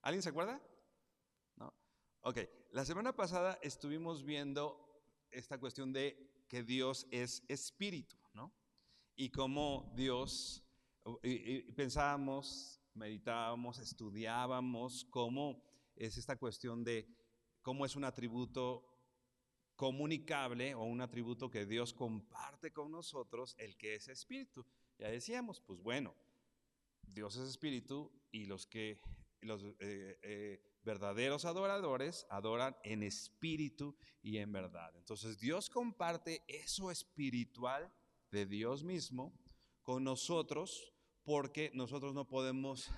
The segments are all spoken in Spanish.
¿Alguien se acuerda? ¿No? Ok, la semana pasada estuvimos viendo esta cuestión de que Dios es espíritu, ¿no? Y cómo Dios, pensábamos, meditábamos, estudiábamos cómo es esta cuestión de cómo es un atributo comunicable o un atributo que Dios comparte con nosotros, el que es espíritu. Ya decíamos, pues bueno, Dios es espíritu y los verdaderos adoradores adoran en espíritu y en verdad. Entonces Dios comparte eso espiritual de Dios mismo con nosotros porque nosotros no podemos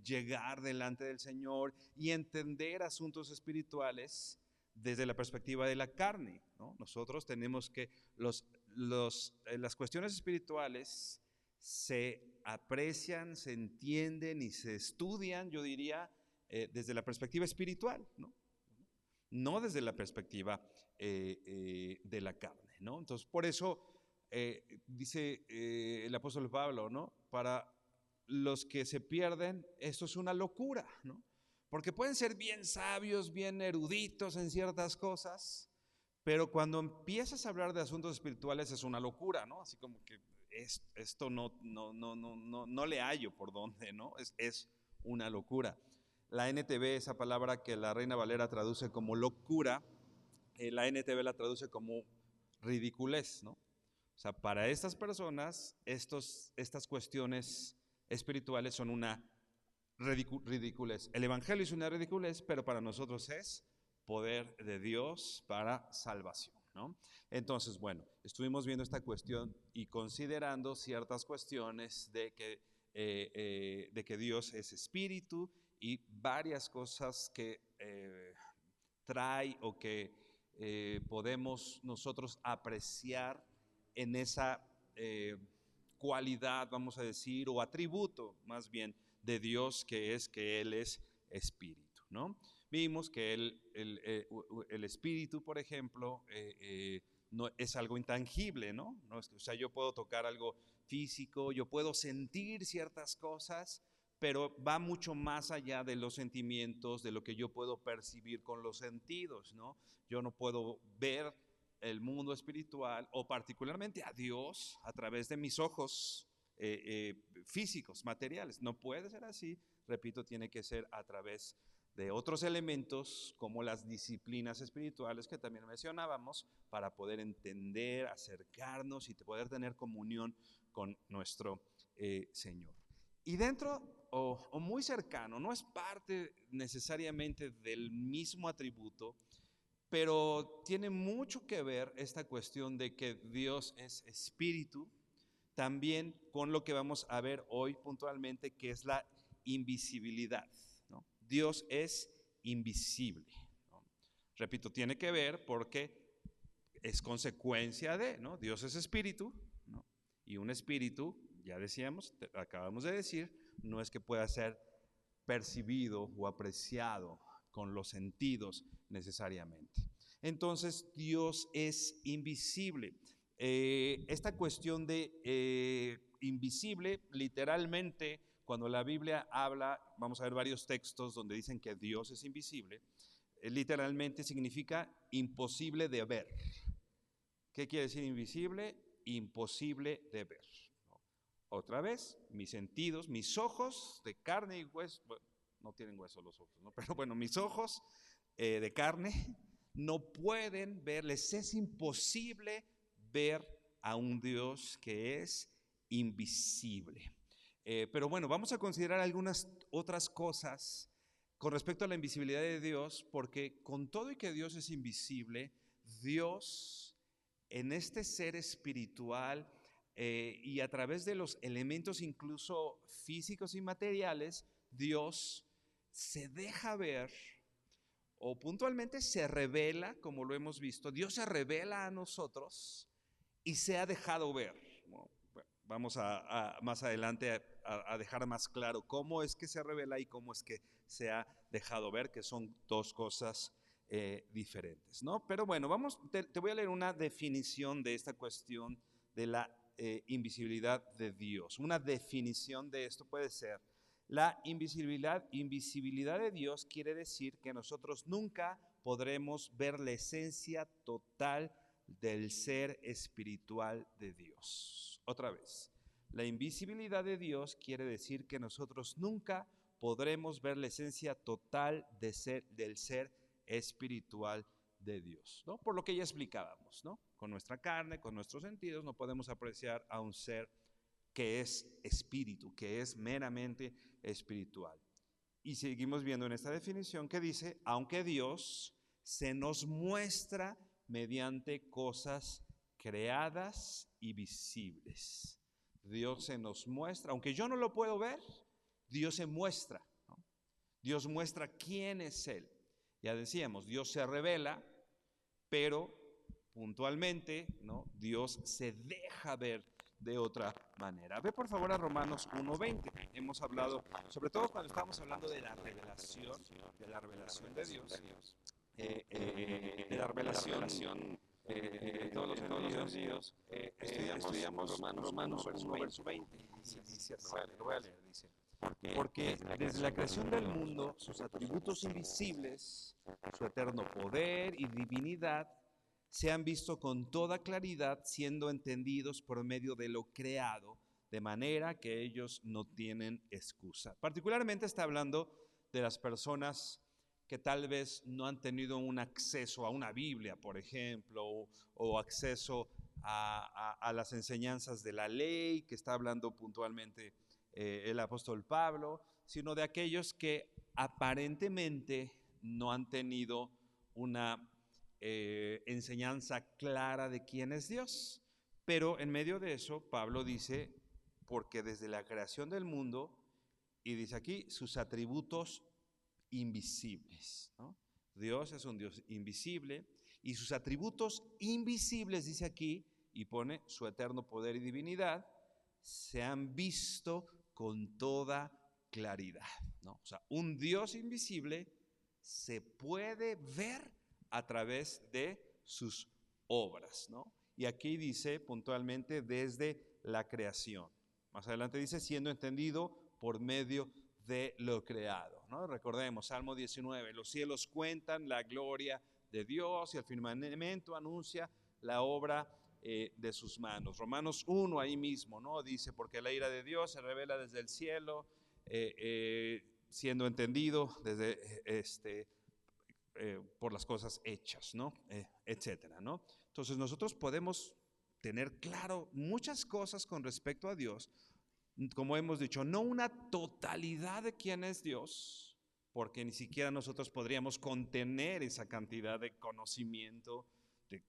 llegar delante del Señor y entender asuntos espirituales desde la perspectiva de la carne, ¿no? Nosotros tenemos que las cuestiones espirituales se aprecian, se entienden y se estudian, yo diría, desde la perspectiva espiritual, ¿no? No desde la perspectiva de la carne, ¿no? Entonces, por eso dice el apóstol Pablo, ¿no? Para los que se pierden, esto es una locura, ¿no? Porque pueden ser bien sabios, bien eruditos en ciertas cosas, pero cuando empiezas a hablar de asuntos espirituales es una locura, ¿no? Así como que esto no le hallo por dónde, ¿no? Es una locura. La NTV, esa palabra que la Reina Valera traduce como locura, la NTV la traduce como ridiculez, ¿no? O sea, para estas personas, estas cuestiones espirituales son una ridiculez. El Evangelio es una ridiculez, pero para nosotros es poder de Dios para salvación, ¿no? Entonces, bueno, estuvimos viendo esta cuestión y considerando ciertas cuestiones de que Dios es espíritu y varias cosas que trae o que podemos nosotros apreciar en esa cualidad, vamos a decir, o atributo más bien de Dios, que es que Él es espíritu, ¿no? Vimos que el espíritu, por ejemplo, no es algo intangible, ¿no? No es, o sea, yo puedo tocar algo físico, yo puedo sentir ciertas cosas, pero va mucho más allá de los sentimientos, de lo que yo puedo percibir con los sentidos, ¿no? Yo no puedo ver el mundo espiritual o particularmente a Dios a través de mis ojos físicos, materiales. No puede ser así, repito, tiene que ser a través de otros elementos como las disciplinas espirituales que también mencionábamos para poder entender, acercarnos y poder tener comunión con nuestro Señor. Y dentro o muy cercano, no es parte necesariamente del mismo atributo, pero tiene mucho que ver esta cuestión de que Dios es espíritu, también con lo que vamos a ver hoy puntualmente, que es la invisibilidad, ¿no? Dios es invisible, ¿no? Repito, tiene que ver porque es consecuencia de, ¿no? Dios es espíritu, ¿no? Y un espíritu, ya decíamos, acabamos de decir, no es que pueda ser percibido o apreciado con los sentidos necesariamente. Entonces, Dios es invisible. Esta cuestión de invisible, literalmente, cuando la Biblia habla, vamos a ver varios textos donde dicen que Dios es invisible, literalmente significa imposible de ver. ¿Qué quiere decir invisible? Imposible de ver. Otra vez, mis sentidos, mis ojos de carne y hueso, bueno, no tienen hueso los ojos, ¿no? Pero bueno, mis ojos de carne no pueden ver, les es imposible ver a un Dios que es invisible. Pero bueno, vamos a considerar algunas otras cosas con respecto a la invisibilidad de Dios, porque con todo y que Dios es invisible, Dios en este ser espiritual y a través de los elementos incluso físicos y materiales, Dios se deja ver o puntualmente se revela, como lo hemos visto. Dios se revela a nosotros y se ha dejado ver, ¿no? Bueno, vamos más adelante a dejar más claro cómo es que se revela y cómo es que se ha dejado ver, que son dos cosas diferentes, ¿no? Pero bueno, te voy a leer una definición de esta cuestión de la invisibilidad de Dios. Una definición de esto puede ser La invisibilidad de Dios quiere decir que nosotros nunca podremos ver la esencia total del ser espiritual de Dios. Otra vez, la invisibilidad de Dios quiere decir que nosotros nunca podremos ver la esencia total del ser espiritual de Dios, ¿no? Por lo que ya explicábamos, ¿no? Con nuestra carne, con nuestros sentidos, no podemos apreciar a un ser que es espíritu, que es meramente espiritual. Y seguimos viendo en esta definición que dice, aunque Dios se nos muestra mediante cosas creadas y visibles. Dios se nos muestra, aunque yo no lo puedo ver, Dios se muestra, ¿no? Dios muestra quién es Él. Ya decíamos, Dios se revela, pero puntualmente, ¿no? Dios se deja ver de otra manera. Ve por favor a Romanos 1:20. Hemos hablado, sobre todo cuando estamos hablando de la revelación de Dios, de la revelación de todos los sentidos. Estudiamos Romanos 1:20. Dice así, lo voy a leer, dice. Porque desde la creación del mundo, sus atributos invisibles, su eterno poder y divinidad, se han visto con toda claridad, siendo entendidos por medio de lo creado, de manera que ellos no tienen excusa. Particularmente está hablando de las personas que tal vez no han tenido un acceso a una Biblia, por ejemplo, o acceso a las enseñanzas de la ley, que está hablando puntualmente el apóstol Pablo, sino de aquellos que aparentemente no han tenido una enseñanza clara de quién es Dios. Pero en medio de eso, Pablo dice, porque desde la creación del mundo, y dice aquí, sus atributos invisibles, ¿no? Dios es un Dios invisible, y sus atributos invisibles, dice aquí, y pone su eterno poder y divinidad, se han visto con toda claridad, ¿no? O sea, un Dios invisible se puede ver a través de sus obras, ¿no? Y aquí dice puntualmente desde la creación. Más adelante dice siendo entendido por medio de lo creado, ¿no? Recordemos, Salmo 19, los cielos cuentan la gloria de Dios y el firmamento anuncia la obra de sus manos. Romanos 1 ahí mismo, ¿no? Dice, porque la ira de Dios se revela desde el cielo, siendo entendido desde por las cosas hechas, ¿no? Etcétera, ¿no? Entonces nosotros podemos tener claro muchas cosas con respecto a Dios, como hemos dicho, no una totalidad de quién es Dios, porque ni siquiera nosotros podríamos contener esa cantidad de conocimiento, de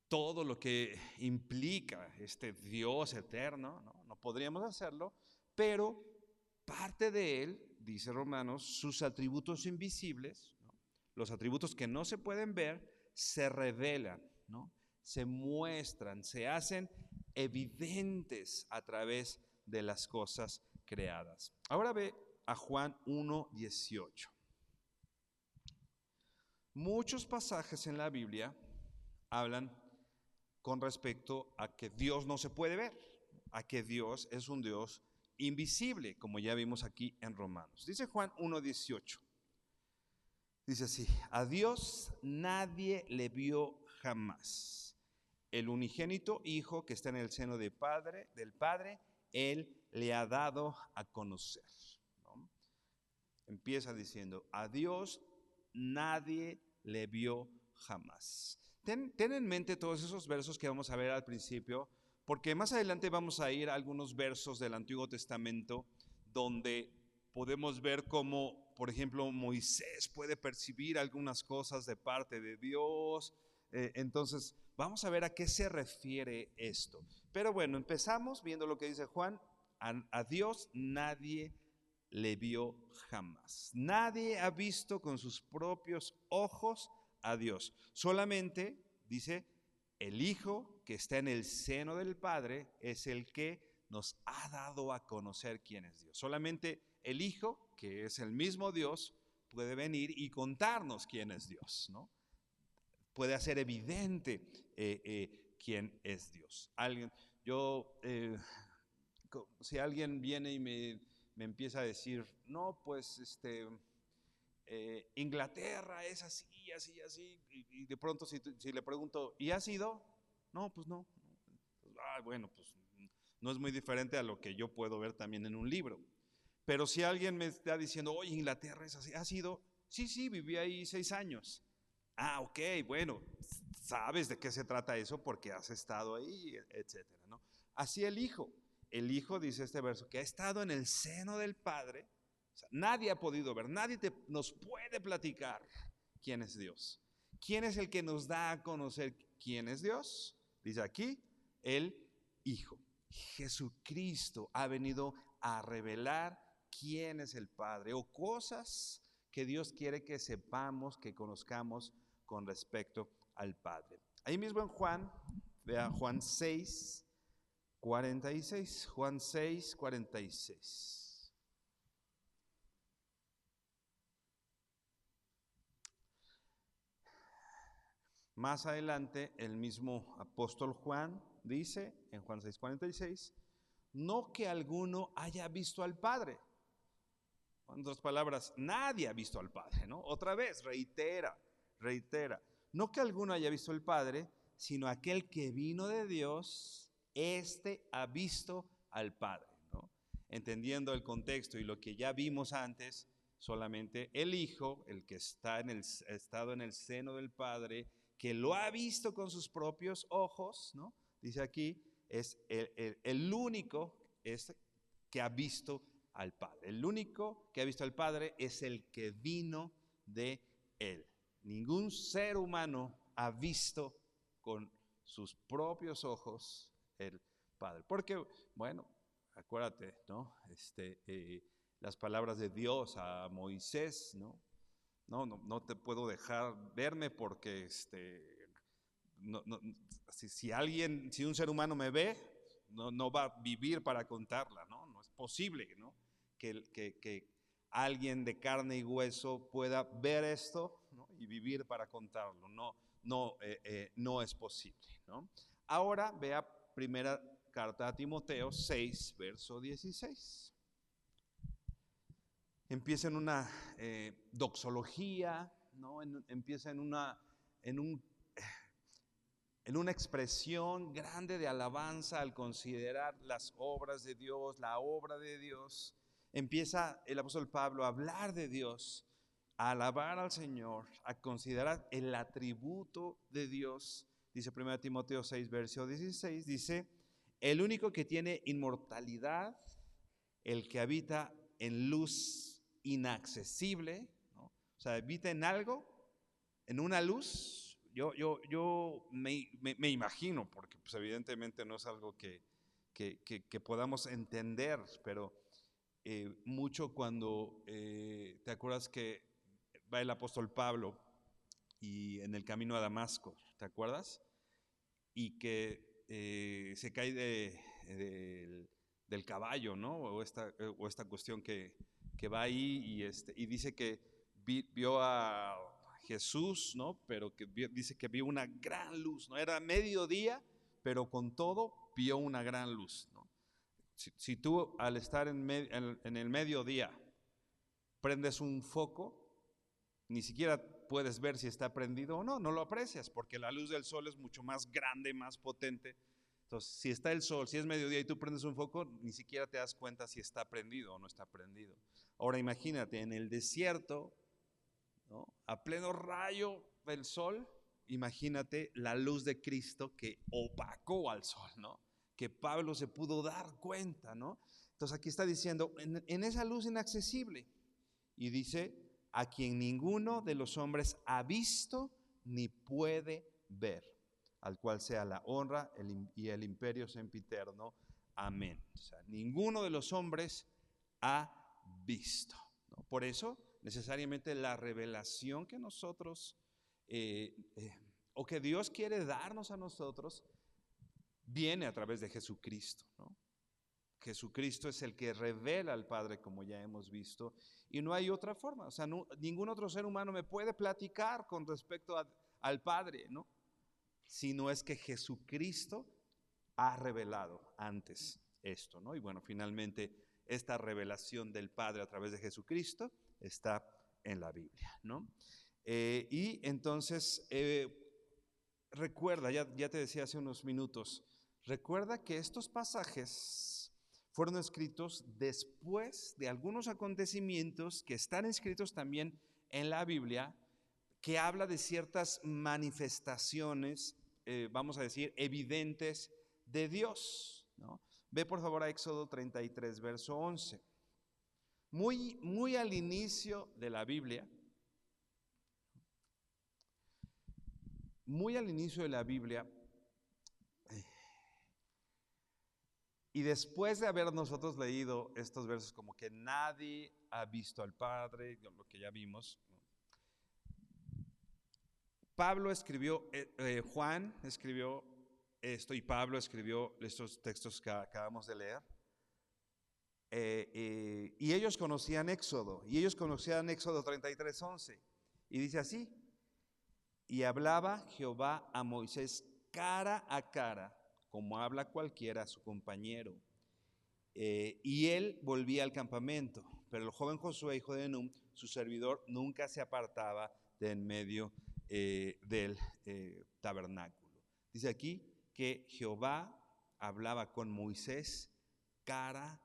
todo lo que implica este Dios eterno, ¿no? No podríamos hacerlo, pero parte de Él, dice Romanos, sus atributos invisibles, ¿no? Los atributos que no se pueden ver, se revelan, ¿no? Se muestran, se hacen evidentes a través de las cosas creadas. Ahora ve a Juan 1:18. Muchos pasajes en la Biblia hablan con respecto a que Dios no se puede ver, a que Dios es un Dios invisible, como ya vimos aquí en Romanos. Dice Juan 1:18. Dice así, a Dios nadie le vio jamás. El unigénito Hijo que está en el seno del Padre, Él le ha dado a conocer, ¿no? Empieza diciendo, a Dios nadie le vio jamás. Ten en mente todos esos versos que vamos a ver al principio, porque más adelante vamos a ir a algunos versos del Antiguo Testamento donde podemos ver cómo, por ejemplo, Moisés puede percibir algunas cosas de parte de Dios. Entonces, vamos a ver a qué se refiere esto. Pero bueno, empezamos viendo lo que dice Juan. A Dios nadie le vio jamás. Nadie ha visto con sus propios ojos a Dios. Solamente, dice, el Hijo que está en el seno del Padre es el que nos ha dado a conocer quién es Dios. Solamente el Hijo, que es el mismo Dios, puede venir y contarnos quién es Dios, ¿no? Puede hacer evidente quién es Dios. Yo si alguien viene y me empieza a decir, no, pues Inglaterra es así, así, así, y de pronto si le pregunto, ¿y has ido? No, pues no. Bueno, pues no es muy diferente a lo que yo puedo ver también en un libro. Pero si alguien me está diciendo, oye, Inglaterra es así, ¿has ido? Sí, sí, viví ahí 6 años. Ah, ok, bueno, sabes de qué se trata eso porque has estado ahí, etcétera, ¿no? Así el Hijo dice este verso, que ha estado en el seno del Padre. O sea, nadie ha podido ver, nadie nos puede platicar quién es Dios. ¿Quién es el que nos da a conocer quién es Dios? Dice aquí, el Hijo. Jesucristo ha venido a revelar quién es el Padre o cosas que Dios quiere que sepamos, que conozcamos con respecto al Padre. Ahí mismo en Juan, vea Juan 6, 46. Juan 6, 46. Más adelante, el mismo apóstol Juan dice en Juan 6, 46, no que alguno haya visto al Padre. En otras palabras, nadie ha visto al Padre, ¿no? Otra vez, reitera. No que alguno haya visto al Padre, sino aquel que vino de Dios, este ha visto al Padre, ¿no? Entendiendo el contexto y lo que ya vimos antes, solamente el Hijo, el que está estado en el seno del Padre, que lo ha visto con sus propios ojos, ¿no? Dice aquí, es el único que ha visto al Padre. El único que ha visto al Padre es el que vino de Él. Ningún ser humano ha visto con sus propios ojos el Padre. Porque, bueno, acuérdate, ¿no? Las palabras de Dios a Moisés, ¿no? No te puedo dejar verme porque si un ser humano me ve, no va a vivir para contarla, ¿no? No es posible, ¿no? Que alguien de carne y hueso pueda ver esto, ¿no? Y vivir para contarlo. No es posible, ¿no? Ahora vea primera carta a Timoteo 6, verso 16. Empieza en una doxología, ¿no? Empieza en una expresión grande de alabanza al considerar las obras de Dios, la obra de Dios. Empieza el apóstol Pablo a hablar de Dios, a alabar al Señor, a considerar el atributo de Dios. Dice 1 Timoteo 6, verso 16, dice, el único que tiene inmortalidad, el que habita en luz inaccesible, ¿no? O sea, habita en algo, en una luz. Yo me imagino, porque pues evidentemente no es algo que podamos entender, pero mucho cuando te acuerdas que va el apóstol Pablo y en el camino a Damasco, ¿te acuerdas? Y que se cae del caballo, ¿no? O esta cuestión que va ahí y dice que vio a Jesús, ¿no? Pero que dice que vio una gran luz, ¿no? Era mediodía, pero con todo vio una gran luz, ¿no? Si tú al estar en el mediodía prendes un foco, ni siquiera puedes ver si está prendido o no, no lo aprecias, porque la luz del sol es mucho más grande, más potente. Entonces, si está el sol, si es mediodía y tú prendes un foco, ni siquiera te das cuenta si está prendido o no está prendido. Ahora imagínate, en el desierto, ¿no? A pleno rayo del sol, imagínate la luz de Cristo que opacó al sol, ¿no? Que Pablo se pudo dar cuenta, ¿no? Entonces aquí está diciendo, en esa luz inaccesible, y dice, a quien ninguno de los hombres ha visto ni puede ver, al cual sea la honra y el imperio sempiterno. Amén. O sea, ninguno de los hombres ha visto, ¿no? Por eso, necesariamente la revelación que nosotros, o que Dios quiere darnos a nosotros, viene a través de Jesucristo, ¿no? Jesucristo es el que revela al Padre, como ya hemos visto, y no hay otra forma. O sea, ningún otro ser humano me puede platicar con respecto al Padre, ¿no? Si no es que Jesucristo ha revelado antes esto, ¿no? Y bueno, finalmente esta revelación del Padre a través de Jesucristo está en la Biblia, ¿no? Y entonces, recuerda, ya te decía hace unos minutos, recuerda que estos pasajes fueron escritos después de algunos acontecimientos que están escritos también en la Biblia, que habla de ciertas manifestaciones, vamos a decir, evidentes de Dios, ¿no? Ve por favor a Éxodo 33, verso 11. Muy al inicio de la Biblia, muy al inicio de la Biblia, y después de haber nosotros leído estos versos como que nadie ha visto al Padre, lo que ya vimos, ¿no? Pablo escribió, Juan escribió esto y Pablo escribió estos textos que acabamos de leer. Y ellos conocían Éxodo, y ellos conocían Éxodo 33:11, y dice así: y hablaba Jehová a Moisés cara a cara, como habla cualquiera a su compañero. Y él volvía al campamento, pero el joven Josué, hijo de Nun, su servidor, nunca se apartaba de en medio del tabernáculo. Dice aquí que Jehová hablaba con Moisés cara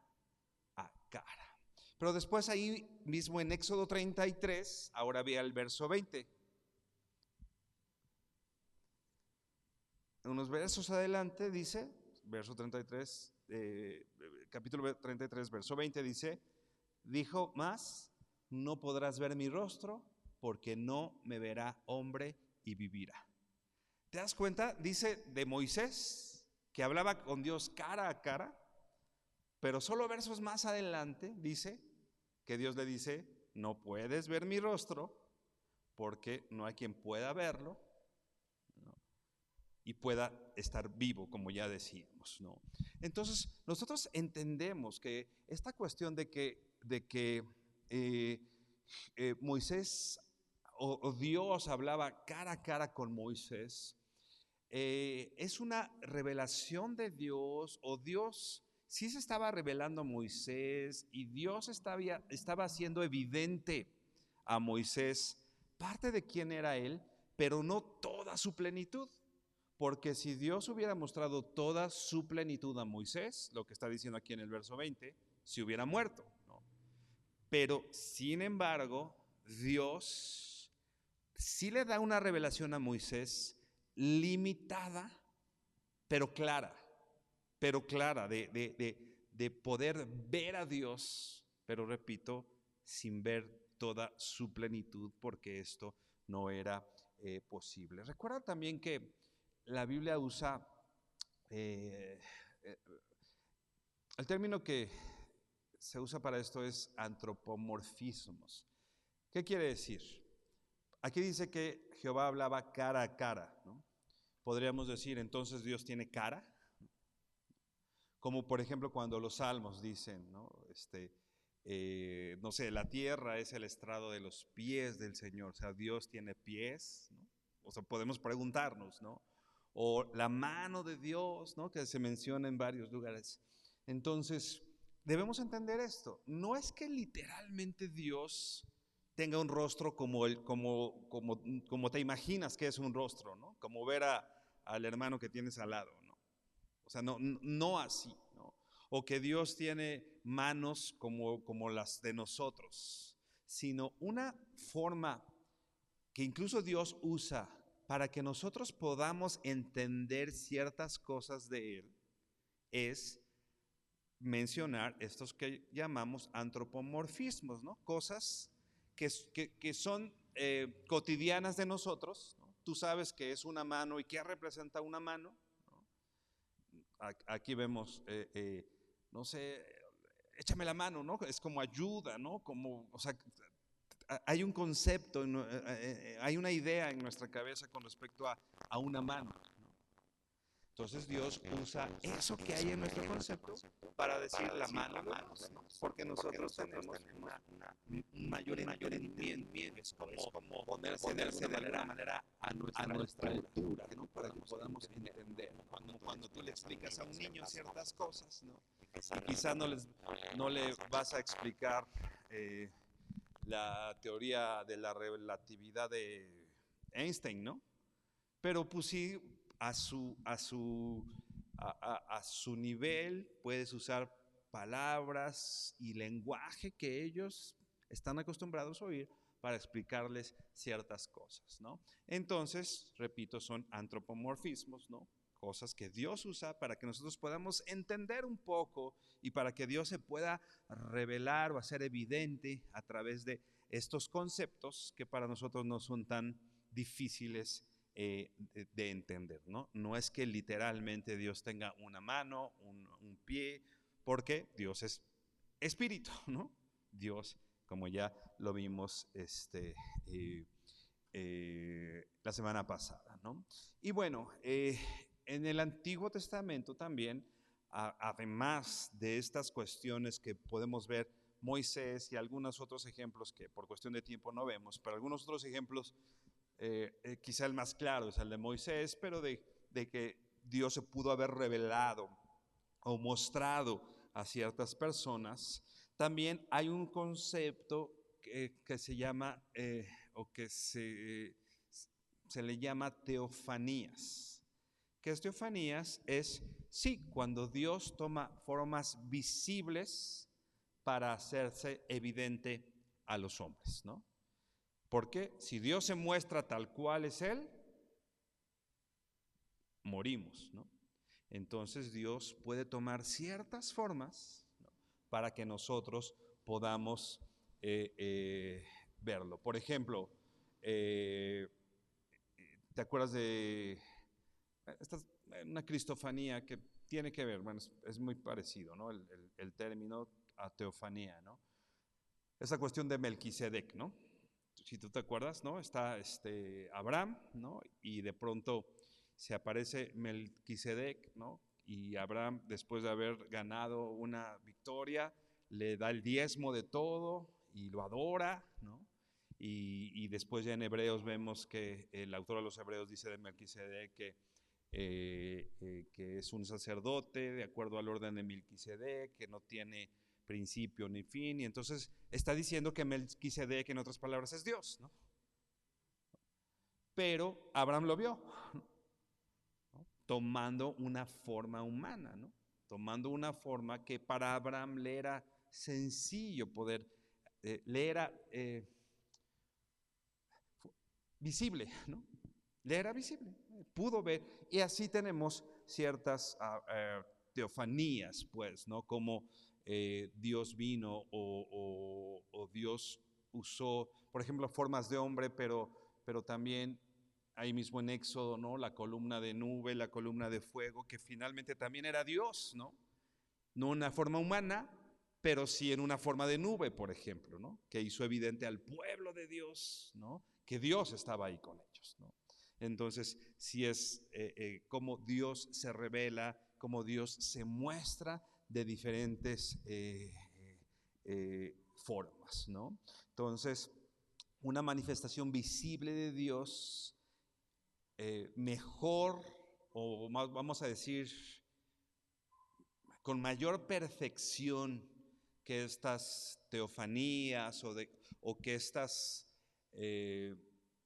a cara. Pero después ahí mismo en Éxodo 33, ahora vea el verso 20. Unos versos adelante dice, verso 33, capítulo 33, verso 20 dice: dijo más, no podrás ver mi rostro, porque no me verá hombre y vivirá. ¿Te das cuenta? Dice de Moisés, que hablaba con Dios cara a cara, pero solo versos más adelante dice que Dios le dice: no puedes ver mi rostro, porque no hay quien pueda verlo, ¿no? Y pueda estar vivo, como ya decíamos, ¿no? Entonces, nosotros entendemos que esta cuestión de que Moisés o Dios hablaba cara a cara con Moisés, es una revelación de Dios, o Dios sí se estaba revelando a Moisés, y Dios estaba haciendo evidente a Moisés parte de quién era él, pero no toda su plenitud. Porque si Dios hubiera mostrado toda su plenitud a Moisés, lo que está diciendo aquí en el verso 20, se hubiera muerto, ¿no? Pero sin embargo, Dios sí le da una revelación a Moisés limitada, pero clara de poder ver a Dios, pero repito, sin ver toda su plenitud, porque esto no era posible. Recuerda también que la Biblia usa el término que se usa para esto es antropomorfismos. ¿Qué quiere decir? Aquí dice que Jehová hablaba cara a cara, ¿no? Podríamos decir, entonces Dios tiene cara, como por ejemplo cuando los salmos dicen, ¿no? No sé, la tierra es el estrado de los pies del Señor, o sea, Dios tiene pies, ¿no? O sea, podemos preguntarnos, ¿no? O la mano de Dios, ¿no? Que se menciona en varios lugares. Entonces, debemos entender esto. No es que literalmente Dios tenga un rostro como te imaginas que es un rostro, ¿no? Como ver al hermano que tienes al lado, ¿no? O sea, no así, ¿no? O que Dios tiene manos como las de nosotros, sino una forma que incluso Dios usa para que nosotros podamos entender ciertas cosas de Él, es mencionar estos que llamamos antropomorfismos, ¿no? Cosas que son cotidianas de nosotros, ¿no? Tú sabes que es una mano y qué representa una mano, ¿no? Aquí vemos, no sé, échame la mano, ¿no? Es como ayuda, ¿no? Como, o sea, hay un concepto, hay una idea en nuestra cabeza con respecto a una mano, ¿no? Entonces Dios usa eso que hay en nuestro concepto para decir la mano de Dios, ¿no? Porque nosotros tenemos un mayor entendimiento, es como ponerse de alguna manera a nuestra altura, ¿no? Para que podamos entender. Cuando tú le explicas a un niño ciertas cosas, ¿no? Y quizá no le vas a explicar la teoría de la relatividad de Einstein, ¿no? Pero pues sí, a su nivel puedes usar palabras y lenguaje que ellos están acostumbrados a oír para explicarles ciertas cosas, ¿no? Entonces, repito, son antropomorfismos, ¿no? Cosas que Dios usa para que nosotros podamos entender un poco y para que Dios se pueda revelar o hacer evidente a través de estos conceptos que para nosotros no son tan difíciles de entender, ¿no? No es que literalmente Dios tenga una mano, un pie, porque Dios es espíritu, ¿no? Dios, como ya lo vimos la semana pasada, ¿no? Y bueno, en el Antiguo Testamento también, además de estas cuestiones que podemos ver Moisés y algunos otros ejemplos que por cuestión de tiempo no vemos, pero algunos otros ejemplos, quizá el más claro es el de Moisés, pero de que Dios se pudo haber revelado o mostrado a ciertas personas. También hay un concepto que se llama, o que se le llama teofanías. ¿Qué es teofanías? Es, sí, cuando Dios toma formas visibles para hacerse evidente a los hombres, ¿no? Porque si Dios se muestra tal cual es Él, morimos, ¿no? Entonces Dios puede tomar ciertas formas, ¿no? Para que nosotros podamos verlo. Por ejemplo, ¿te acuerdas de una cristofanía que tiene que ver? Bueno, es muy parecido, ¿no? El término a teofanía, ¿no? Esa cuestión de Melquisedec, ¿no? Si tú te acuerdas, ¿no? Está Abraham, ¿no? Y de pronto se aparece Melquisedec, ¿no? Y Abraham, después de haber ganado una victoria, le da el diezmo de todo y lo adora, ¿no? Y después ya en Hebreos vemos que el autor de los Hebreos dice de Melquisedec que es un sacerdote de acuerdo al orden de Melquisedec, que no tiene principio ni fin, y entonces está diciendo que Melquisedec, en otras palabras, es Dios, ¿no? Pero Abraham lo vio, ¿no? Tomando una forma humana, ¿no? Tomando una forma que para Abraham le era sencillo poder, le era visible, ¿no? Le era visible, pudo ver, y así tenemos ciertas teofanías, pues, ¿no? Como Dios vino o Dios usó, por ejemplo, formas de hombre, pero también ahí mismo en Éxodo, ¿no? La columna de nube, la columna de fuego, que finalmente también era Dios, ¿no? No una forma humana, pero sí en una forma de nube, por ejemplo, ¿no? Que hizo evidente al pueblo de Dios, ¿no? Que Dios estaba ahí con ellos, ¿no? Entonces, sí es como Dios se revela, como Dios se muestra de diferentes formas, ¿no? Entonces, una manifestación visible de Dios mejor, o más, vamos a decir, con mayor perfección que estas teofanías o que estas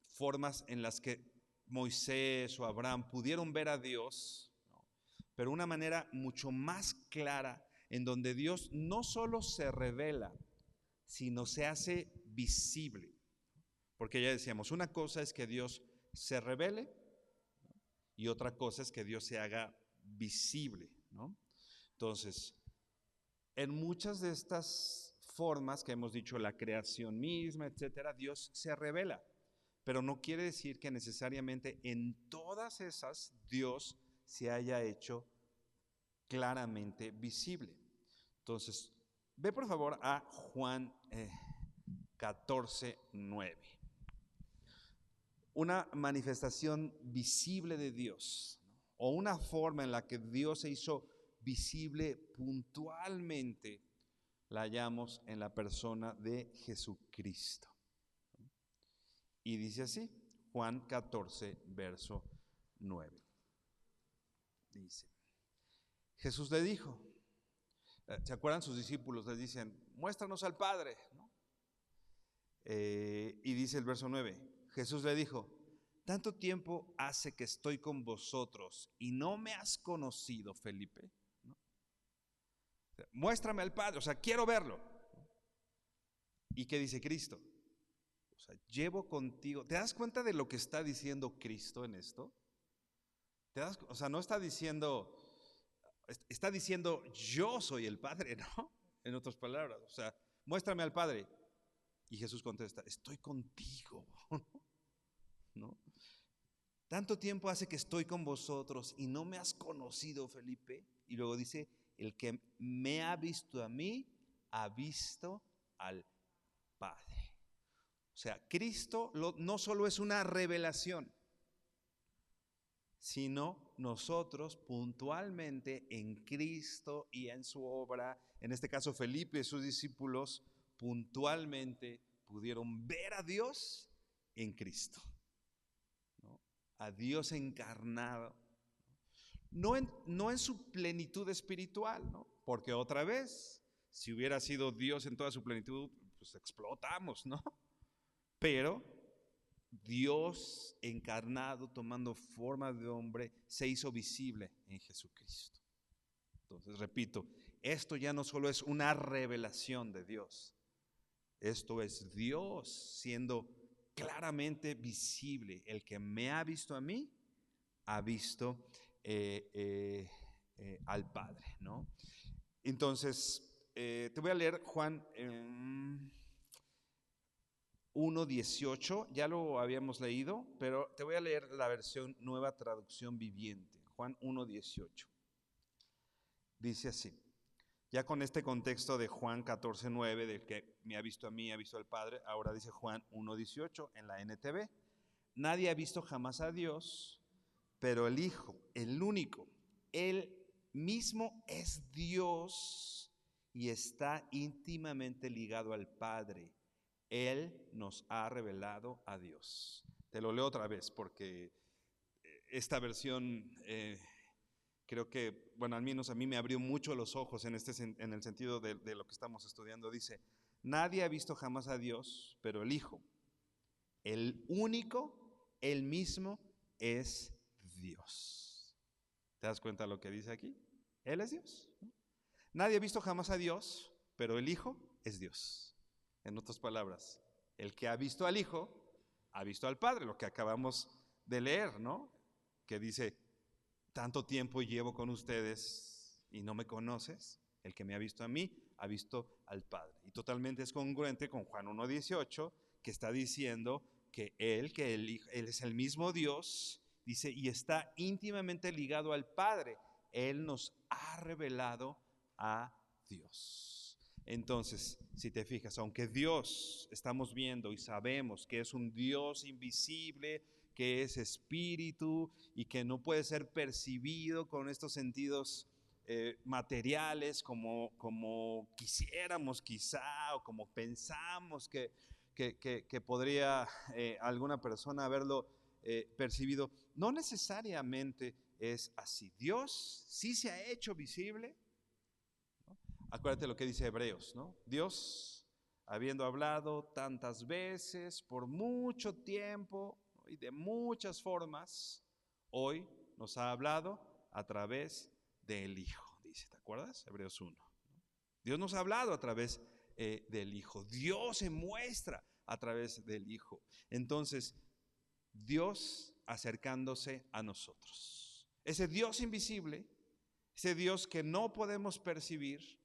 formas en las que Moisés o Abraham pudieron ver a Dios, ¿no? Pero una manera mucho más clara en donde Dios no solo se revela, sino se hace visible. Porque ya decíamos, una cosa es que Dios se revele, ¿no? Y otra cosa es que Dios se haga visible, ¿no? Entonces, en muchas de estas formas que hemos dicho, la creación misma, etcétera, Dios se revela, pero no quiere decir que necesariamente en todas esas Dios se haya hecho claramente visible. Entonces, ve por favor a Juan 14:9. Una manifestación visible de Dios, ¿no? o una forma en la que Dios se hizo visible puntualmente, la hallamos en la persona de Jesucristo. Y dice así, Juan 14, verso 9. Dice, Jesús le dijo, ¿se acuerdan? Sus discípulos les dicen, muéstranos al Padre, ¿no? Y dice el verso 9, Jesús le dijo, ¿tanto tiempo hace que estoy con vosotros y no me has conocido, Felipe? ¿No? O sea, muéstrame al Padre, o sea, quiero verlo. ¿Y qué dice Cristo? O sea, llevo contigo. ¿Te das cuenta de lo que está diciendo Cristo en esto? O sea, no está diciendo, está diciendo yo soy el Padre, ¿no? En otras palabras, o sea, muéstrame al Padre. Y Jesús contesta, estoy contigo, ¿no? Tanto tiempo hace que estoy con vosotros y no me has conocido, Felipe. Y luego dice, el que me ha visto a mí, ha visto al Padre. O sea, Cristo no solo es una revelación, sino nosotros puntualmente en Cristo y en su obra, en este caso Felipe y sus discípulos, puntualmente pudieron ver a Dios en Cristo, ¿no? A Dios encarnado, no en su plenitud espiritual, ¿no? Porque otra vez, si hubiera sido Dios en toda su plenitud, pues explotamos, ¿no? Pero Dios encarnado, tomando forma de hombre, se hizo visible en Jesucristo. Entonces, repito, esto ya no solo es una revelación de Dios, esto es Dios siendo claramente visible. El que me ha visto a mí, ha visto al Padre, ¿no? Entonces, te voy a leer Juan 1:18, ya lo habíamos leído, pero te voy a leer la versión Nueva Traducción Viviente, Juan 1:18. Dice así, ya con este contexto de Juan 14:9, del que me ha visto a mí, ha visto al Padre, ahora dice Juan 1:18 en la NTV. Nadie ha visto jamás a Dios, pero el Hijo, el único, Él mismo es Dios y está íntimamente ligado al Padre. Él nos ha revelado a Dios. Te lo leo otra vez porque esta versión creo que, bueno, al menos a mí me abrió mucho los ojos en el sentido de lo que estamos estudiando. Dice, nadie ha visto jamás a Dios, pero el Hijo, el único, Él mismo es Dios. ¿Te das cuenta de lo que dice aquí? Él es Dios, ¿no? Nadie ha visto jamás a Dios, pero el Hijo es Dios. En otras palabras, el que ha visto al Hijo, ha visto al Padre, lo que acabamos de leer, ¿no? Que dice, tanto tiempo llevo con ustedes y no me conoces. El que me ha visto a mí, ha visto al Padre. Y totalmente es congruente con Juan 1:18, que está diciendo que Él es el mismo Dios, dice, y está íntimamente ligado al Padre. Él nos ha revelado a Dios. Entonces, si te fijas, aunque Dios estamos viendo y sabemos que es un Dios invisible, que es espíritu y que no puede ser percibido con estos sentidos materiales como quisiéramos quizá, o como pensamos que podría alguna persona haberlo percibido, no necesariamente es así. Dios sí se ha hecho visible, ¿no? Acuérdate lo que dice Hebreos, ¿no? Dios, habiendo hablado tantas veces, por mucho tiempo, ¿no? Y de muchas formas, hoy nos ha hablado a través del Hijo, dice, ¿te acuerdas? Hebreos 1. Dios nos ha hablado a través del Hijo. Dios se muestra a través del Hijo. Entonces, Dios acercándose a nosotros. Ese Dios invisible, ese Dios que no podemos percibir,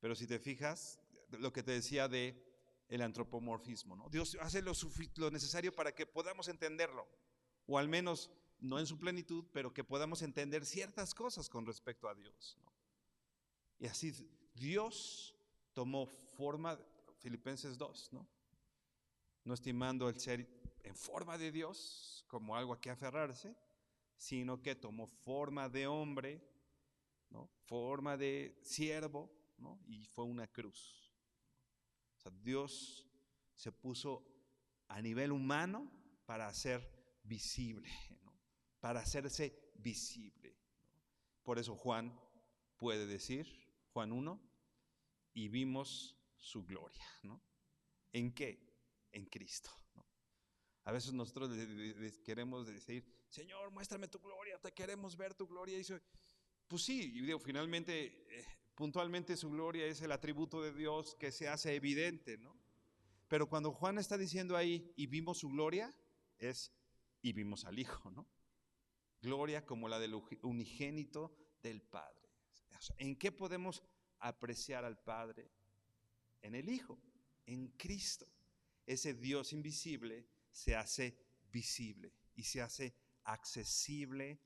pero si te fijas, lo que te decía de el antropomorfismo, ¿no? Dios hace lo necesario para que podamos entenderlo, o al menos no en su plenitud, pero que podamos entender ciertas cosas con respecto a Dios, ¿no? Y así Dios tomó forma, Filipenses 2, ¿no? No estimando el ser en forma de Dios como algo a que aferrarse, sino que tomó forma de hombre, ¿no? Forma de siervo, ¿no? Y fue una cruz. O sea, Dios se puso a nivel humano para hacer visible, ¿no? Para hacerse visible. Por eso Juan puede decir, Juan 1, y vimos su gloria, ¿no? ¿En qué? En Cristo, ¿no? A veces nosotros queremos decir, Señor, muéstrame tu gloria, te queremos ver tu gloria. Y pues sí, y digo, finalmente, puntualmente su gloria es el atributo de Dios que se hace evidente, ¿no? Pero cuando Juan está diciendo ahí, y vimos su gloria, es, y vimos al Hijo, ¿no? Gloria como la del unigénito del Padre. O sea, ¿en qué podemos apreciar al Padre? En el Hijo, en Cristo. Ese Dios invisible se hace visible y se hace accesible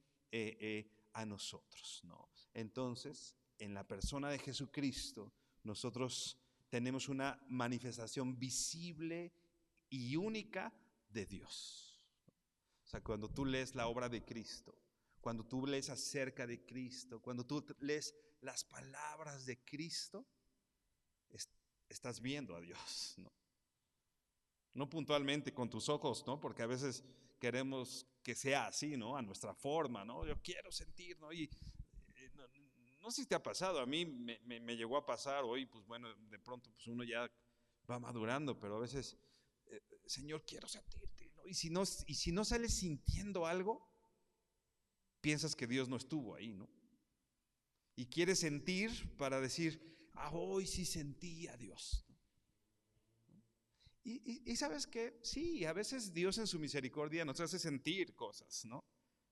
a nosotros, ¿no? Entonces, en la persona de Jesucristo, nosotros tenemos una manifestación visible y única de Dios. O sea, cuando tú lees la obra de Cristo, cuando tú lees acerca de Cristo, cuando tú lees las palabras de Cristo, estás viendo a Dios, ¿no? No puntualmente con tus ojos, ¿no? Porque a veces queremos que sea así, ¿no? A nuestra forma, ¿no? Yo quiero sentir, ¿no? Y no sé si te ha pasado, a mí me llegó a pasar hoy, pues bueno, de pronto pues uno ya va madurando, pero a veces, Señor, quiero sentirte, ¿no? Y si no sales sintiendo algo, piensas que Dios no estuvo ahí, ¿no? Y quieres sentir para decir, hoy sí sentí a Dios. Y sabes que sí, a veces Dios en su misericordia nos hace sentir cosas, ¿no?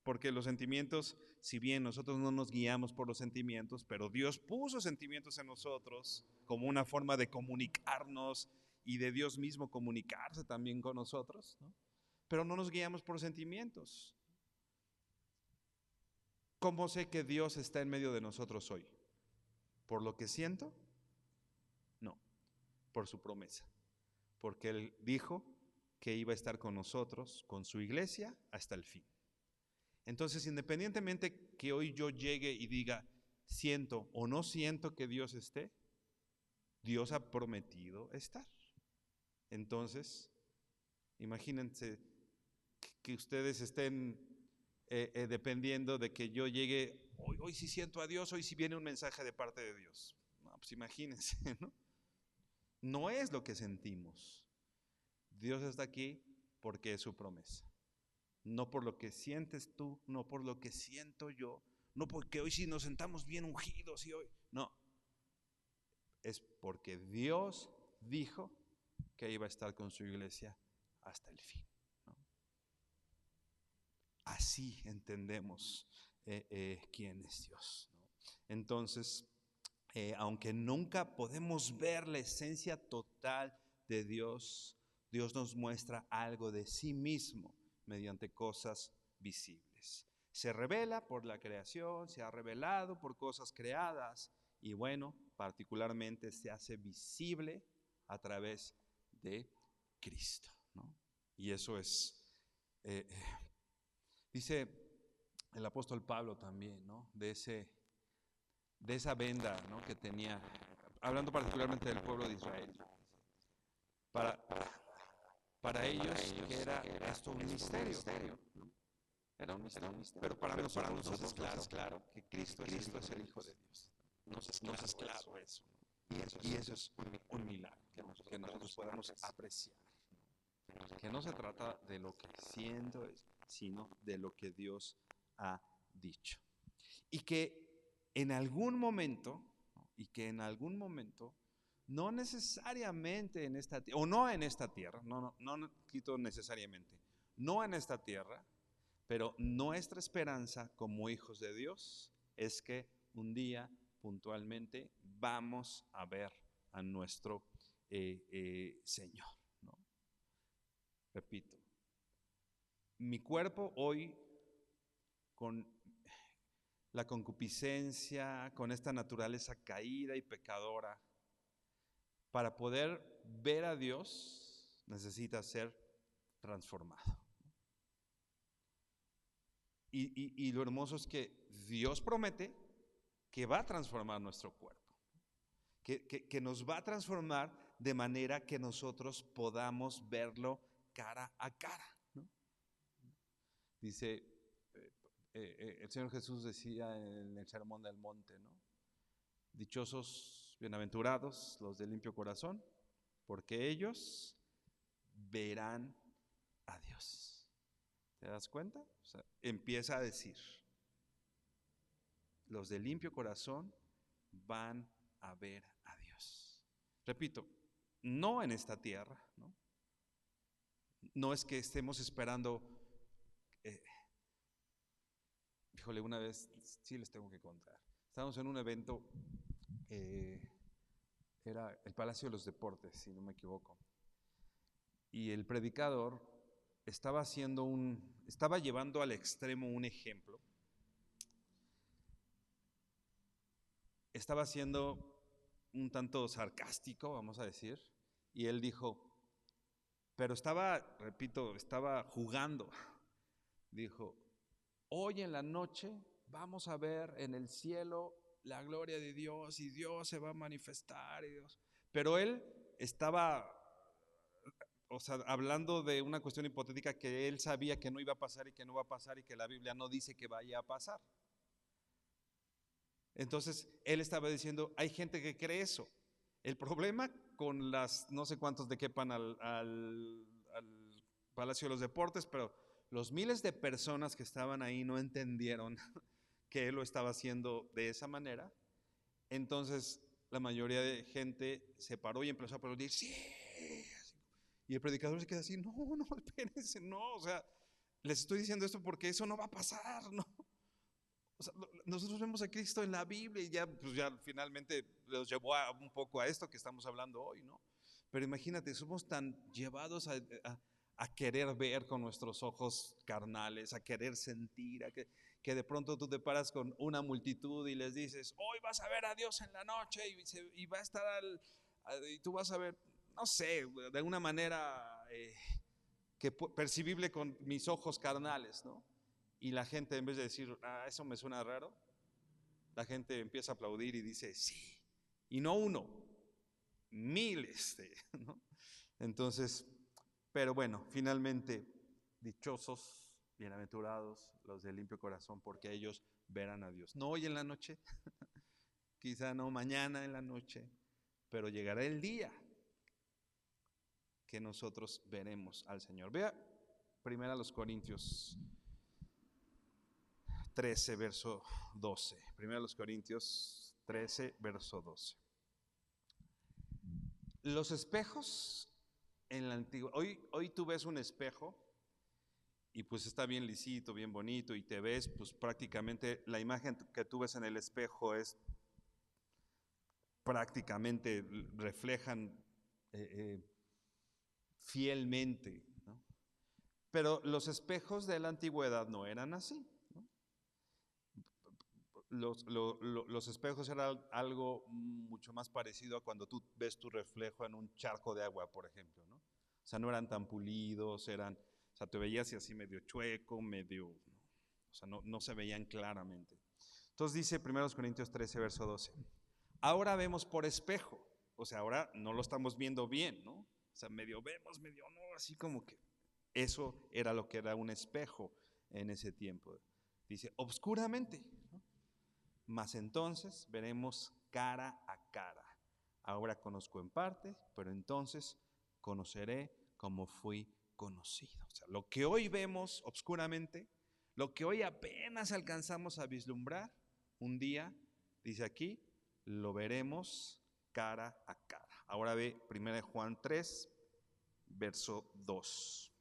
Porque los sentimientos, si bien nosotros no nos guiamos por los sentimientos, pero Dios puso sentimientos en nosotros como una forma de comunicarnos y de Dios mismo comunicarse también con nosotros, ¿no? Pero no nos guiamos por sentimientos. ¿Cómo sé que Dios está en medio de nosotros hoy? ¿Por lo que siento? No, por su promesa. Porque Él dijo que iba a estar con nosotros, con su iglesia, hasta el fin. Entonces, independientemente que hoy yo llegue y diga, siento o no siento que Dios esté, Dios ha prometido estar. Entonces, imagínense que ustedes estén dependiendo de que yo llegue, hoy sí siento a Dios, hoy sí viene un mensaje de parte de Dios. No, pues imagínense, ¿no? No es lo que sentimos. Dios está aquí porque es su promesa. No por lo que sientes tú, no por lo que siento yo, no porque hoy sí nos sentamos bien ungidos y hoy, no. Es porque Dios dijo que iba a estar con su iglesia hasta el fin, ¿no? Así entendemos quién es Dios, ¿no? Entonces, aunque nunca podemos ver la esencia total de Dios, Dios nos muestra algo de sí mismo mediante cosas visibles. Se revela por la creación, se ha revelado por cosas creadas y bueno, particularmente se hace visible a través de Cristo, ¿no? Y eso es, eh, dice el apóstol Pablo también, ¿no? De esa venda, ¿no? Que tenía, hablando particularmente del pueblo de Israel, para, para ellos que era esto un misterio, ¿no? Era un misterio, pero para nosotros es claro que Cristo es el Hijo de Dios. Nos es claro eso, ¿no? Y eso es un milagro que nosotros podamos apreciar, ¿no? Que no se trata de lo que siento, sino de lo que Dios ha dicho. Y que en algún momento, ¿no? Y que en algún momento, no necesariamente en esta tierra, o no en esta tierra, no quito necesariamente, no en esta tierra, pero nuestra esperanza como hijos de Dios es que un día puntualmente vamos a ver a nuestro Señor, ¿no? Repito, mi cuerpo hoy con la concupiscencia, con esta naturaleza caída y pecadora, para poder ver a Dios necesita ser transformado. Y lo hermoso es que Dios promete que va a transformar nuestro cuerpo, que nos va a transformar de manera que nosotros podamos verlo cara a cara, ¿no? Dice, el Señor Jesús decía en el Sermón del Monte, ¿no? Dichosos, bienaventurados los de limpio corazón, porque ellos verán a Dios. ¿Te das cuenta? O sea, empieza a decir, los de limpio corazón van a ver a Dios. Repito, no en esta tierra, ¿no? No es que estemos esperando, híjole, una vez, sí les tengo que contar. Estábamos en un evento, era el Palacio de los Deportes, si no me equivoco. Y el predicador estaba llevando al extremo un ejemplo. Estaba siendo un tanto sarcástico, vamos a decir, y él dijo, pero estaba jugando. Dijo, hoy en la noche vamos a ver en el cielo la gloria de Dios y Dios se va a manifestar. Pero él estaba, o sea, hablando de una cuestión hipotética que él sabía que no iba a pasar y que no va a pasar y que la Biblia no dice que vaya a pasar. Entonces, él estaba diciendo, hay gente que cree eso. El problema con las, no sé cuántos de quepan al Palacio de los Deportes, pero los miles de personas que estaban ahí no entendieron que él lo estaba haciendo de esa manera. Entonces, la mayoría de gente se paró y empezó a aplaudir, sí. Y el predicador se queda así, no, espérense, no, o sea, les estoy diciendo esto porque eso no va a pasar, ¿no? O sea, nosotros vemos a Cristo en la Biblia y ya, pues ya finalmente los llevó un poco a esto que estamos hablando hoy, ¿no? Pero imagínate, somos tan llevados a querer ver con nuestros ojos carnales, a querer sentir, que de pronto tú te paras con una multitud y les dices, hoy vas a ver a Dios en la noche y va a estar y tú vas a ver, no sé, de alguna manera percibible con mis ojos carnales, ¿no? Y la gente, en vez de decir, eso me suena raro, la gente empieza a aplaudir y dice, sí. Y no uno, miles, ¿no? Entonces, pero bueno, finalmente, dichosos, bienaventurados los de limpio corazón, porque ellos verán a Dios. No hoy en la noche, quizá no mañana en la noche, pero llegará el día que nosotros veremos al Señor. Vea, primero a los Corintios 13, verso 12. Primero los Corintios 13, verso 12. Los espejos en la antigua, hoy tú ves un espejo y pues está bien lisito, bien bonito y te ves, pues prácticamente la imagen que tú ves en el espejo es prácticamente reflejan fielmente, ¿no? Pero los espejos de la antigüedad no eran así. Los espejos eran algo mucho más parecido a cuando tú ves tu reflejo en un charco de agua, por ejemplo, ¿no? O sea, no eran tan pulidos, o sea, te veías así medio chueco, medio, ¿no? O sea, no se veían claramente. Entonces dice 1 Corintios 13, verso 12, ahora vemos por espejo, o sea, ahora no lo estamos viendo bien, ¿no? O sea, medio vemos, medio no, así como que eso era lo que era un espejo en ese tiempo. Dice, obscuramente, ¿no? Mas entonces veremos cara a cara. Ahora conozco en parte, pero entonces conoceré como fui conocido. O sea, lo que hoy vemos obscuramente, lo que hoy apenas alcanzamos a vislumbrar, un día, dice aquí, lo veremos cara a cara. Ahora ve 1 Juan 3, verso 2.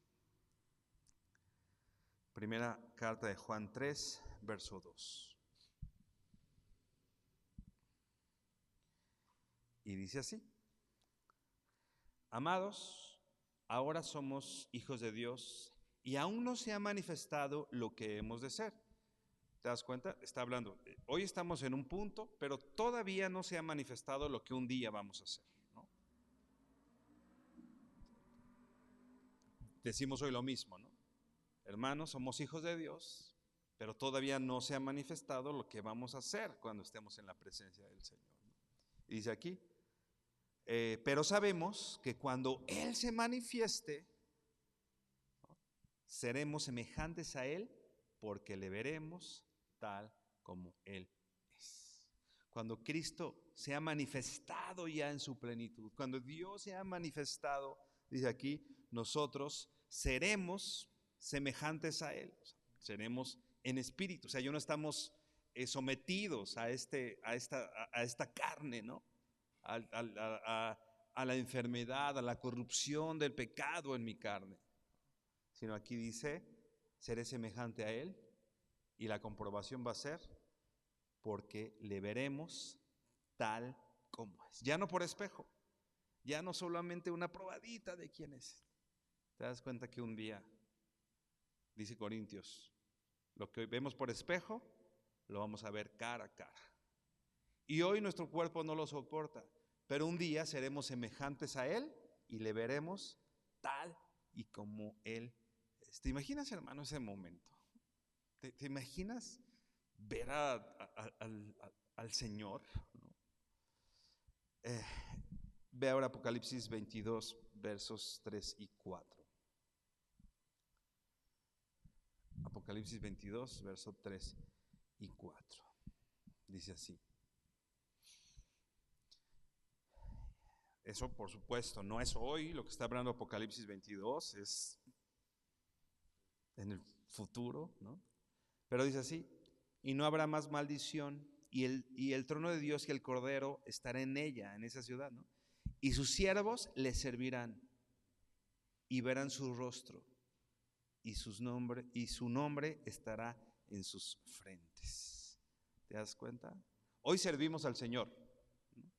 Primera carta de Juan 3, verso 2. Y dice así, amados, ahora somos hijos de Dios y aún no se ha manifestado lo que hemos de ser. ¿Te das cuenta? Está hablando, hoy estamos en un punto, pero todavía no se ha manifestado lo que un día vamos a hacer, ¿no? Decimos hoy lo mismo, ¿no? Hermanos, somos hijos de Dios pero todavía no se ha manifestado lo que vamos a hacer cuando estemos en la presencia del Señor. Y dice aquí, pero sabemos que cuando Él se manifieste, ¿no?, seremos semejantes a Él porque le veremos tal como Él es. Cuando Cristo se ha manifestado ya en su plenitud, cuando Dios se ha manifestado, dice aquí, nosotros seremos semejantes a Él, o sea, seremos en espíritu, o sea, ya no estamos sometidos a esta carne, ¿no? A la enfermedad, a la corrupción del pecado en mi carne, sino aquí dice, seré semejante a Él, y la comprobación va a ser porque le veremos tal como es. Ya no por espejo, ya no solamente una probadita de quién es. Te das cuenta que un día, dice Corintios, lo que hoy vemos por espejo, lo vamos a ver cara a cara. Y hoy nuestro cuerpo no lo soporta, pero un día seremos semejantes a Él y le veremos tal y como Él es. ¿Te imaginas, hermano, ese momento? ¿Te imaginas ver al Señor, ¿no? Ve ahora Apocalipsis 22, versos 3 y 4. Apocalipsis 22, versos 3 y 4. Dice así. Eso, por supuesto, no es hoy lo que está hablando Apocalipsis 22, es en el futuro, ¿no? Pero dice así, y no habrá más maldición, y el trono de Dios y el Cordero estará en ella, en esa ciudad, ¿no? Y sus siervos le servirán, y verán su rostro, y su nombre estará en sus frentes. ¿Te das cuenta? Hoy servimos al Señor, ¿no?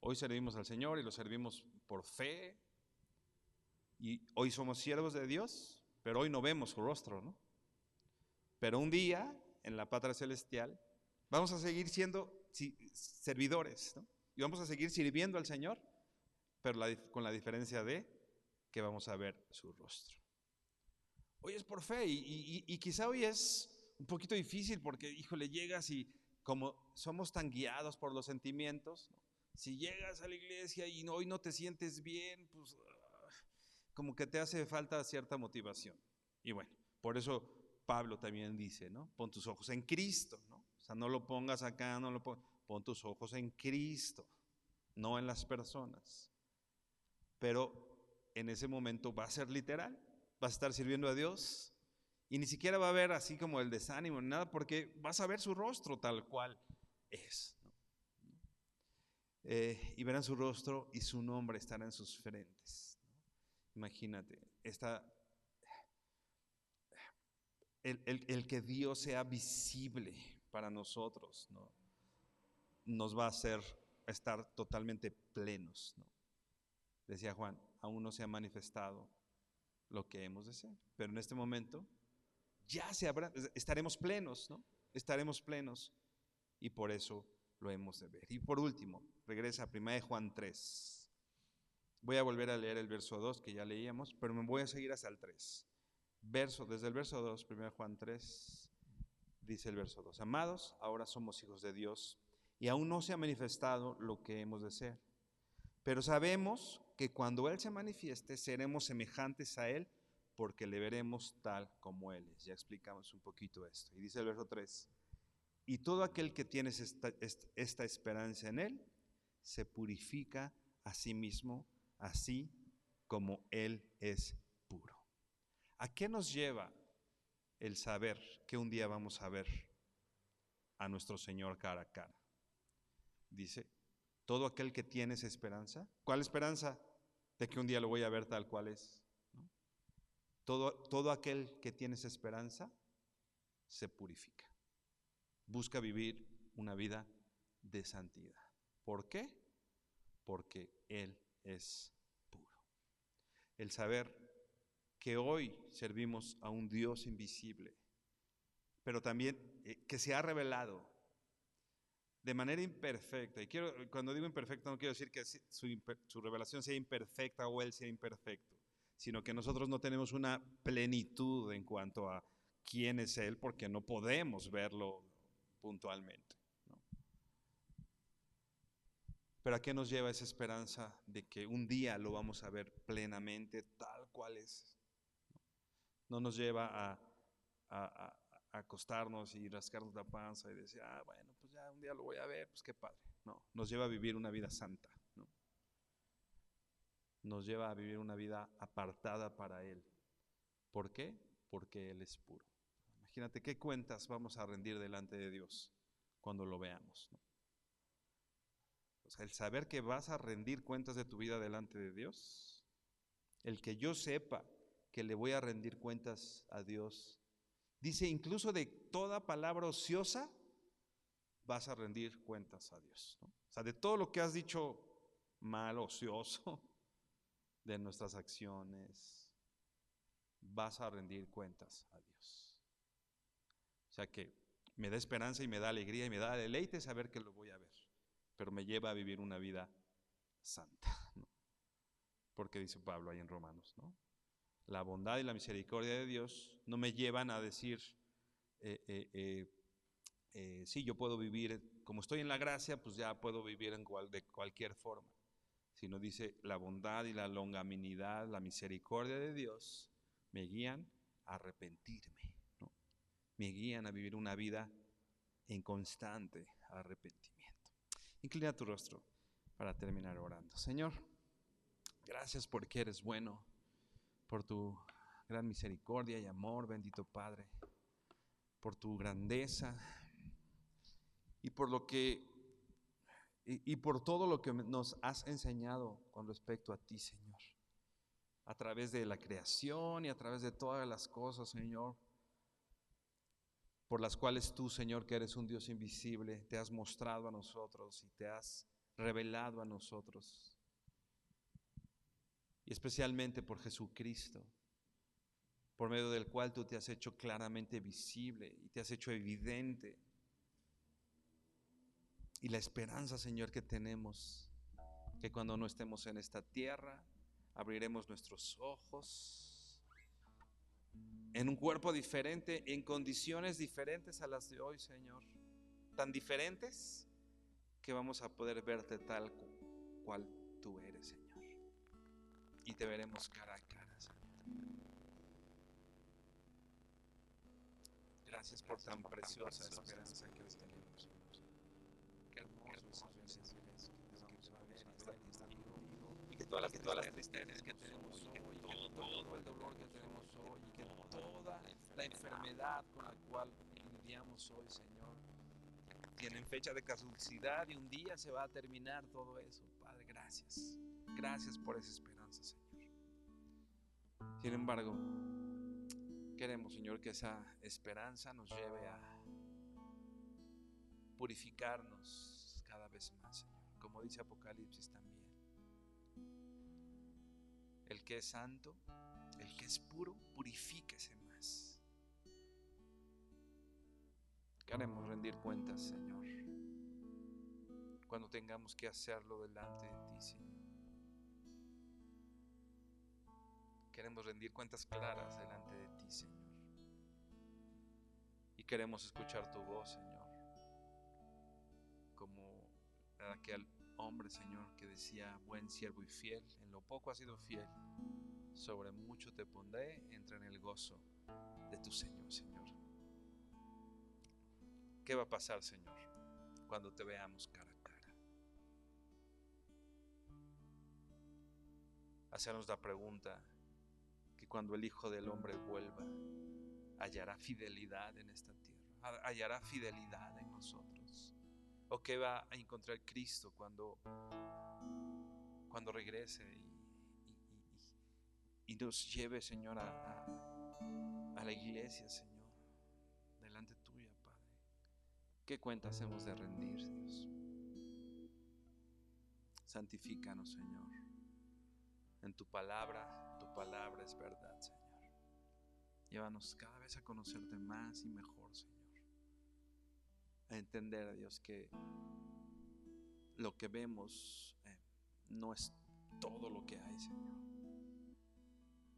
Hoy servimos al Señor y lo servimos por fe, y hoy somos siervos de Dios, pero hoy no vemos su rostro, ¿no? Pero un día, en la patria celestial, vamos a seguir siendo servidores, ¿no? Y vamos a seguir sirviendo al Señor, pero con la diferencia de que vamos a ver su rostro. Hoy es por fe y quizá hoy es un poquito difícil porque, híjole, llegas y como somos tan guiados por los sentimientos, ¿no? Si llegas a la iglesia y hoy no te sientes bien, pues como que te hace falta cierta motivación. Y bueno, por eso Pablo también dice, ¿no? Pon tus ojos en Cristo, ¿no? O sea, no lo pongas acá, pon tus ojos en Cristo, no en las personas. Pero en ese momento va a ser literal, vas a estar sirviendo a Dios y ni siquiera va a haber así como el desánimo ni nada, porque vas a ver su rostro tal cual es, ¿no? Y verán su rostro y su nombre estará en sus frentes, ¿no? Imagínate, el que Dios sea visible para nosotros, ¿no?, nos va a hacer estar totalmente plenos, ¿no? Decía Juan, aún no se ha manifestado lo que hemos de ser, pero en este momento ya estaremos plenos, ¿no? Estaremos plenos y por eso lo hemos de ver. Y por último, regresa a 1 Juan 3. Voy a volver a leer el verso 2 que ya leíamos, pero me voy a seguir hasta el 3. Desde el verso 2, 1 Juan 3, dice el verso 2, amados, ahora somos hijos de Dios y aún no se ha manifestado lo que hemos de ser, pero sabemos que cuando Él se manifieste seremos semejantes a Él porque le veremos tal como Él es. Ya explicamos un poquito esto. Y dice el verso 3, y todo aquel que tiene esta esperanza en Él se purifica a sí mismo, así como Él es puro. ¿A qué nos lleva el saber que un día vamos a ver a nuestro Señor cara a cara? Dice, todo aquel que tiene esa esperanza. ¿Cuál esperanza? De que un día lo voy a ver tal cual es, ¿no? Todo aquel que tiene esa esperanza se purifica. Busca vivir una vida de santidad. ¿Por qué? Porque Él es puro. El saber que hoy servimos a un Dios invisible, pero también que se ha revelado de manera imperfecta. Y cuando digo imperfecta no quiero decir que su revelación sea imperfecta o Él sea imperfecto, sino que nosotros no tenemos una plenitud en cuanto a quién es Él porque no podemos verlo puntualmente, ¿no? Pero ¿a qué nos lleva esa esperanza de que un día lo vamos a ver plenamente tal cual es? No nos lleva a acostarnos y rascarnos la panza y decir, bueno, pues ya un día lo voy a ver, pues qué padre. No, nos lleva a vivir una vida santa, ¿no? Nos lleva a vivir una vida apartada para Él. ¿Por qué? Porque Él es puro. Imagínate qué cuentas vamos a rendir delante de Dios cuando lo veamos, ¿no? O sea, el saber que vas a rendir cuentas de tu vida delante de Dios, el que yo sepa que le voy a rendir cuentas a Dios, dice incluso de toda palabra ociosa vas a rendir cuentas a Dios, ¿no? O sea, de todo lo que has dicho mal, ocioso, de nuestras acciones, vas a rendir cuentas a Dios. O sea que me da esperanza y me da alegría y me da deleite saber que lo voy a ver, pero me lleva a vivir una vida santa, ¿no? Porque dice Pablo ahí en Romanos, ¿no? La bondad y la misericordia de Dios no me llevan a decir, sí, yo puedo vivir, como estoy en la gracia, pues ya puedo vivir de cualquier forma. Sino dice, la bondad y la longanimidad, la misericordia de Dios me guían a arrepentirme, ¿no? Me guían a vivir una vida en constante arrepentimiento. Inclina tu rostro para terminar orando. Señor, gracias porque eres bueno, por tu gran misericordia y amor, bendito Padre, por tu grandeza y por lo que y por todo lo que nos has enseñado con respecto a ti, Señor, a través de la creación y a través de todas las cosas, Señor, por las cuales tú, Señor, que eres un Dios invisible, te has mostrado a nosotros y te has revelado a nosotros, y especialmente por Jesucristo, por medio del cual tú te has hecho claramente visible y te has hecho evidente. Y la esperanza, Señor, que tenemos, que cuando no estemos en esta tierra, abriremos nuestros ojos en un cuerpo diferente, en condiciones diferentes a las de hoy, Señor. Tan diferentes que vamos a poder verte tal cual tú eres, Señor. Y te veremos cara a cara, Señor. Gracias por tan preciosa esperanza que hoy tenemos. Qué hermoso es que vamos a ver y estar contigo, y que todas las tristezas que tenemos hoy, que todo el dolor que tenemos hoy, y que toda la enfermedad con la cual lidiamos hoy, Señor, tienen fecha de caducidad y un día se va a terminar todo eso. Padre, gracias. Gracias por esa esperanza, Señor. Sin embargo, queremos, Señor, que esa esperanza nos lleve a purificarnos cada vez más, Señor. Como dice Apocalipsis también. El que es santo, el que es puro, purifíquese más. Queremos rendir cuentas, Señor, cuando tengamos que hacerlo delante de ti, Señor. Queremos rendir cuentas claras delante de ti, Señor. Y queremos escuchar tu voz, Señor, como aquel hombre, Señor, que decía, buen siervo y fiel, en lo poco has sido fiel, sobre mucho te pondré, entra en el gozo de tu Señor, Señor. ¿Qué va a pasar, Señor, cuando te veamos cara a cara? Hacernos la pregunta que cuando el Hijo del Hombre vuelva, hallará fidelidad en esta tierra, hallará fidelidad en nosotros. ¿O qué va a encontrar Cristo cuando regrese y nos lleve, Señor, a la iglesia, Señor, delante tuya, Padre? ¿Qué cuentas hemos de rendir, Dios? Santifícanos, Señor, en tu palabra es verdad, Señor. Llévanos cada vez a conocerte más y mejor, Señor, a entender, Dios, que lo que vemos no es todo lo que hay, Señor,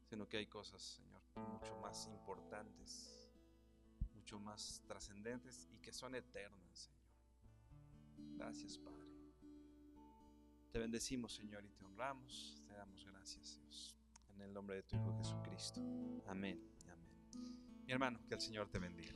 sino que hay cosas, Señor, mucho más importantes mucho más trascendentes y que son eternas, Señor. Gracias, Padre. Te bendecimos, Señor, y te honramos. Te damos gracias, Dios, en el nombre de tu Hijo Jesucristo. Amén. Amén. Mi hermano, que el Señor te bendiga.